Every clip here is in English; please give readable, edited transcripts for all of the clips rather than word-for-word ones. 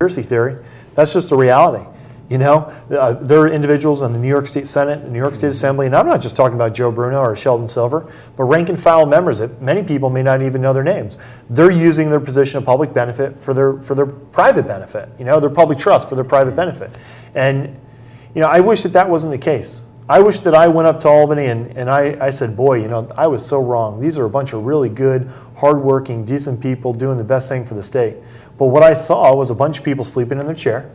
conspiracy theory. That's just the reality. There are individuals in the New York State Senate, the New York State Assembly, and I'm not just talking about Joe Bruno or Sheldon Silver, but rank and file members that many people may not even know their names. They're using their position of public benefit for their private benefit, their public trust for their private benefit. And, I wish that wasn't the case. I wish that I went up to Albany and I said, boy, I was so wrong. These are a bunch of really good, hardworking, decent people doing the best thing for the state. But what I saw was a bunch of people sleeping in their chair.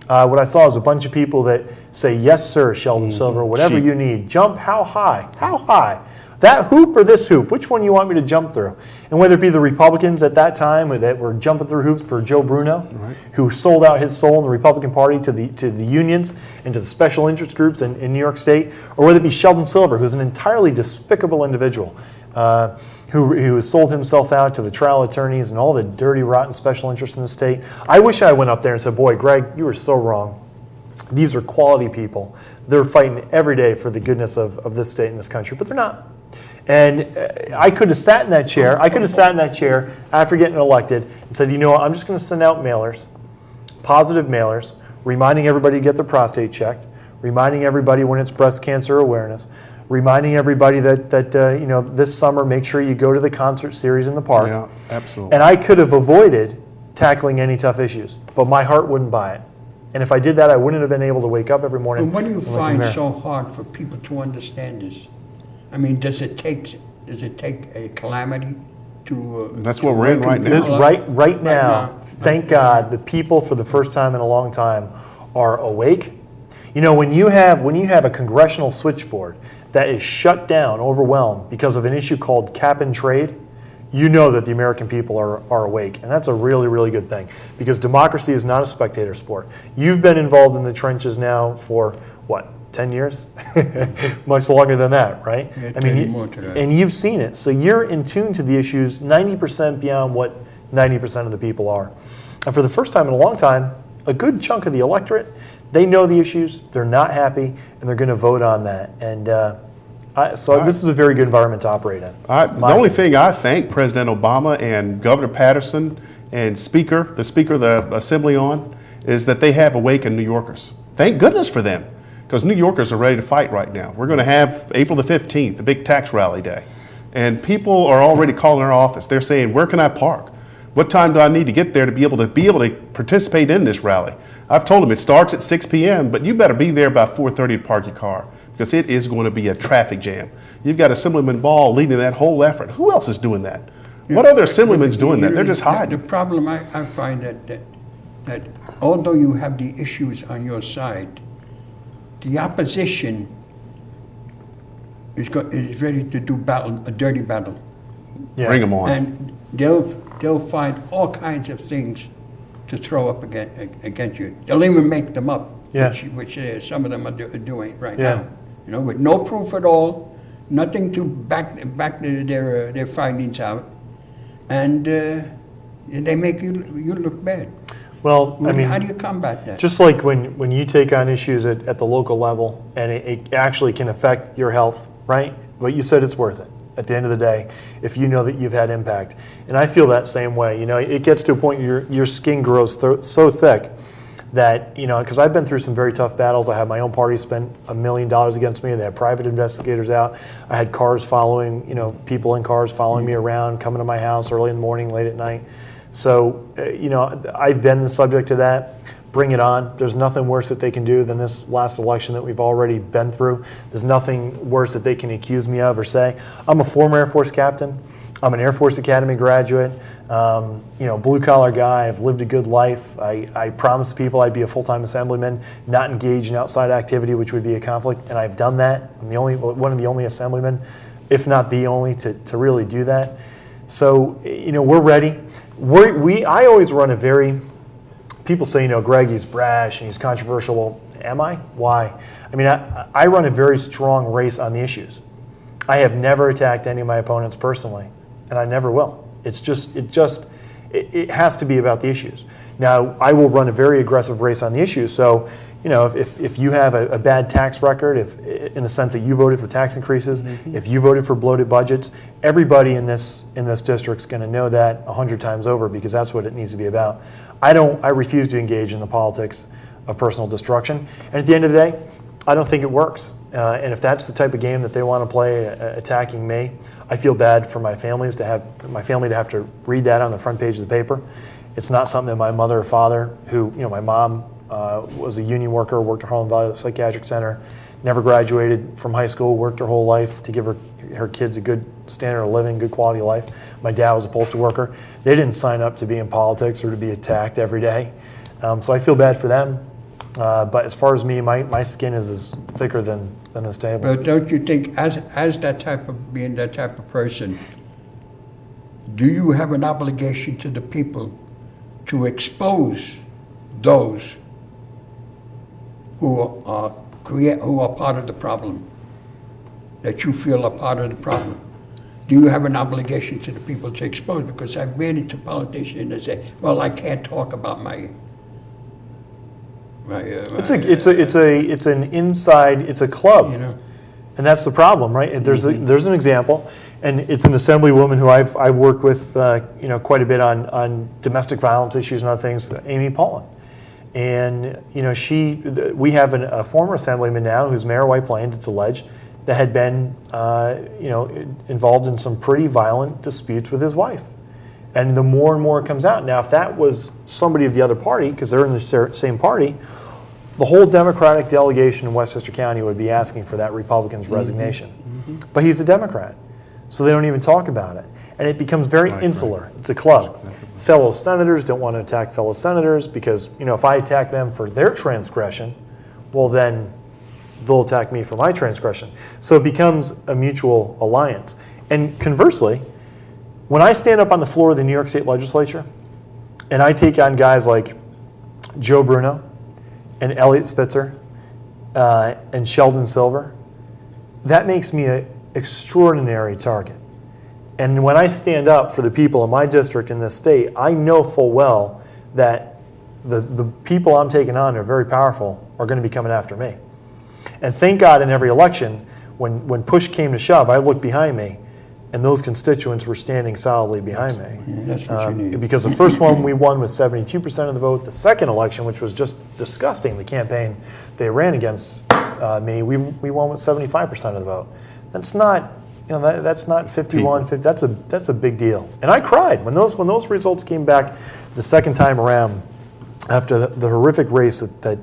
What I saw is a bunch of people that say, yes, sir, Sheldon Silver, whatever you need. Jump how high? How high? That hoop or this hoop? Which one do you want me to jump through? And whether it be the Republicans at that time that were jumping through hoops for Joe Bruno, who sold out his soul in the Republican Party to the unions and to the special interest groups in New York State, or whether it be Sheldon Silver, who's an entirely despicable individual, who sold himself out to the trial attorneys and all the dirty, rotten special interests in the state. I wish I went up there and said, boy, Greg, you were so wrong. These are quality people. They're fighting every day for the goodness of this state and this country, but they're not. And I could have sat in that chair. I could have sat in that chair after getting elected and said, what, I'm just going to send out mailers, positive mailers, reminding everybody to get their prostate checked, reminding everybody when it's breast cancer awareness, reminding everybody that this summer, make sure you go to the concert series in the park. Yeah, absolutely. And I could have avoided tackling any tough issues, but my heart wouldn't buy it. And if I did that, I wouldn't have been able to wake up every morning. And what do you find so hard for people to understand this? I mean, does it take a calamity to? That's what we're in right now. Right now, thank God, the people for the first time in a long time are awake. When you have a congressional switchboard that is shut down, overwhelmed because of an issue called cap and trade, you know that the American people are awake. And that's a really, really good thing, because democracy is not a spectator sport. You've been involved in the trenches now for, 10 years? Much longer than that, right? Yeah, and you've seen it. So you're in tune to the issues 90% beyond what 90% of the people are. And for the first time in a long time, a good chunk of the electorate, they know the issues, they're not happy, and they're going to vote on that. And this is a very good environment to operate in. The only thing I thank President Obama and Governor Patterson and the Speaker of the Assembly on is that they have awakened New Yorkers. Thank goodness for them, because New Yorkers are ready to fight right now. We're going to have April the 15th, the big tax rally day. And people are already calling our office. They're saying, where can I park? What time do I need to get there to be able to participate in this rally? I've told them it starts at 6 p.m., but you better be there by 4:30 to park your car, because it is going to be a traffic jam. You've got Assemblyman Ball leading that whole effort. Who else is doing that? What other Assemblyman's doing that? They're just hiding. The problem I find that although you have the issues on your side, the opposition is ready to do a dirty battle. Yeah. Bring them on. And they'll find all kinds of things to throw up against you. They'll even make them up, which some of them are doing right now. With no proof at all, nothing to back their findings out, and they make you look bad. Well, how do you combat that? Just like when you take on issues at the local level and it actually can affect your health, right? But you said it's worth it at the end of the day if you know that you've had impact. And I feel that same way. It gets to a point your skin grows so thick that, because I've been through some very tough battles. I had my own party spend $1 million against me. They had private investigators out. I had cars following, people in cars following me around, coming to my house early in the morning, late at night. So, I've been the subject of that. Bring it on. There's nothing worse that they can do than this last election that we've already been through. There's nothing worse that they can accuse me of or say. I'm a former Air Force captain. I'm an Air Force Academy graduate. Blue collar guy. I've lived a good life. I promised people I'd be a full-time assemblyman, not engage in outside activity, which would be a conflict, and I've done that. I'm one of the only assemblymen, if not the only, to really do that. So, we're ready. I always run people say, Greg, he's brash and he's controversial. Well, am I? Why? I run a very strong race on the issues. I have never attacked any of my opponents personally, and I never will. It has to be about the issues. Now, I will run a very aggressive race on the issues. So, if you have a bad tax record, in the sense that you voted for tax increases, if you voted for bloated budgets, everybody in this district's going to know that 100 times over, because that's what it needs to be about. I refuse to engage in the politics of personal destruction. And at the end of the day, I don't think it works. And if that's the type of game that they want to play, attacking me, I feel bad for my family to have to read that on the front page of the paper. It's not something that my mother or father, who, my mom was a union worker, worked at Harlem Valley Psychiatric Center, never graduated from high school, worked her whole life to give her kids a good standard of living, good quality of life. My dad was a postal worker. They didn't sign up to be in politics or to be attacked every day. So I feel bad for them. But as far as me, my skin is thicker than this table. But don't you think, as that type of being that type of person, do you have an obligation to the people to expose those who are part of the problem, that you feel are part of the problem? Do you have an obligation to the people to expose? Because I've ran into politicians that say, "Well, I can't talk about my." It's an inside. It's a club, and that's the problem, right? There's an example, and it's an assemblywoman who I've worked with, quite a bit on domestic violence issues and other things. Amy Paulin, and we have a former assemblyman now who's Mayor of White Plains. It's alleged that had been involved in some pretty violent disputes with his wife. And the more and more it comes out. Now, if that was somebody of the other party, because they're in the same party, the whole Democratic delegation in Westchester County would be asking for that Republican's resignation. Mm-hmm. But he's a Democrat, so they don't even talk about it. And it becomes very insular. Right. It's a club. Fellow senators don't want to attack fellow senators because, if I attack them for their transgression, well, then they'll attack me for my transgression. So it becomes a mutual alliance. And conversely, when I stand up on the floor of the New York State Legislature and I take on guys like Joe Bruno and Elliot Spitzer and Sheldon Silver, that makes me an extraordinary target. And when I stand up for the people in my district in this state, I know full well that the people I'm taking on are very powerful, are going to be coming after me. And thank God in every election, when push came to shove, I looked behind me and those constituents were standing solidly behind me. That's what you need. Because the first one we won with 72% of the vote. The second election, which was just disgusting, the campaign they ran against me, we won with 75% of the vote. That's not, that's not 51. 50, that's a big deal. And I cried when those results came back the second time around after the horrific race that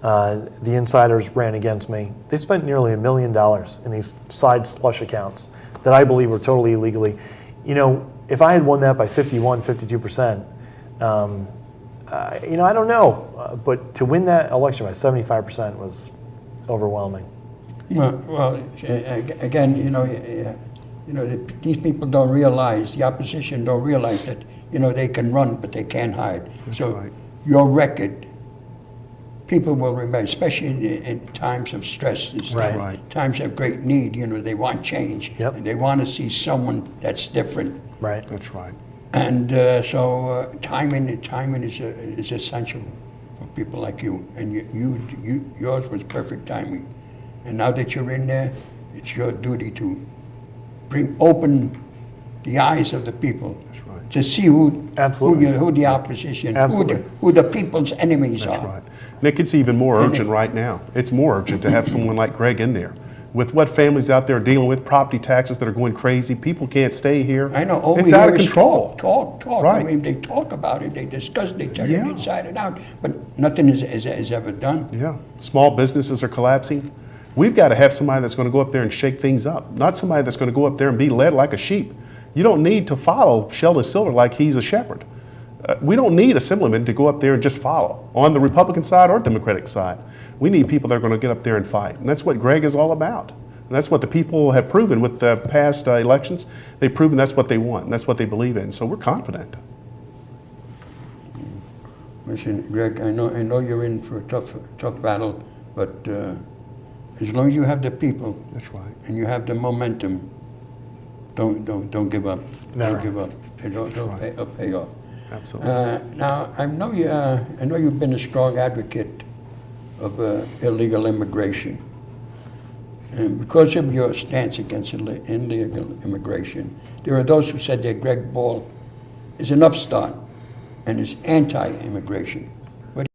the insiders ran against me. They spent nearly $1 million in these side slush accounts that I believe were totally illegally. If I had won that by 51, 52%, I don't know. But to win that election by 75% was overwhelming. Well, again, these people don't realize, the opposition don't realize that, they can run, but they can't hide. That's so right. Your record, people will remember, especially in times of stress and stuff, Right. times of great need, they want change. Yep. And they want to see someone that's different. Right. That's right. And so timing is essential for people like you. And yours was perfect timing. And now that you're in there, it's your duty to open the eyes of the people. That's right. To see who the opposition, Absolutely. who the people's enemies That's are. right. Nick, it's even more urgent right now. It's more urgent to have someone like Greg in there. With what families out there are dealing with, property taxes that are going crazy, people can't stay here. I know. All it's we out hear of is control. Talk. Right. I mean, they talk about it, they discuss it, they turn Yeah. it inside and out, but nothing is ever done. Yeah. Small businesses are collapsing. We've got to have somebody that's going to go up there and shake things up, not somebody that's going to go up there and be led like a sheep. You don't need to follow Sheldon Silver like he's a shepherd. We don't need Assemblyman to go up there and just follow on the Republican side or Democratic side. We need people that are going to get up there and fight. And that's what Greg is all about. And that's what the people have proven with the past elections. They've proven that's what they want, and that's what they believe in. So we're confident. Listen, Greg, I know you're in for a tough battle, but as long as you have the people, That's right. and you have the momentum, don't give up. Never. Don't give up. It'll pay off. Absolutely. Now I know you've been a strong advocate of illegal immigration, and because of your stance against illegal immigration, there are those who said that Greg Ball is an upstart and is anti-immigration.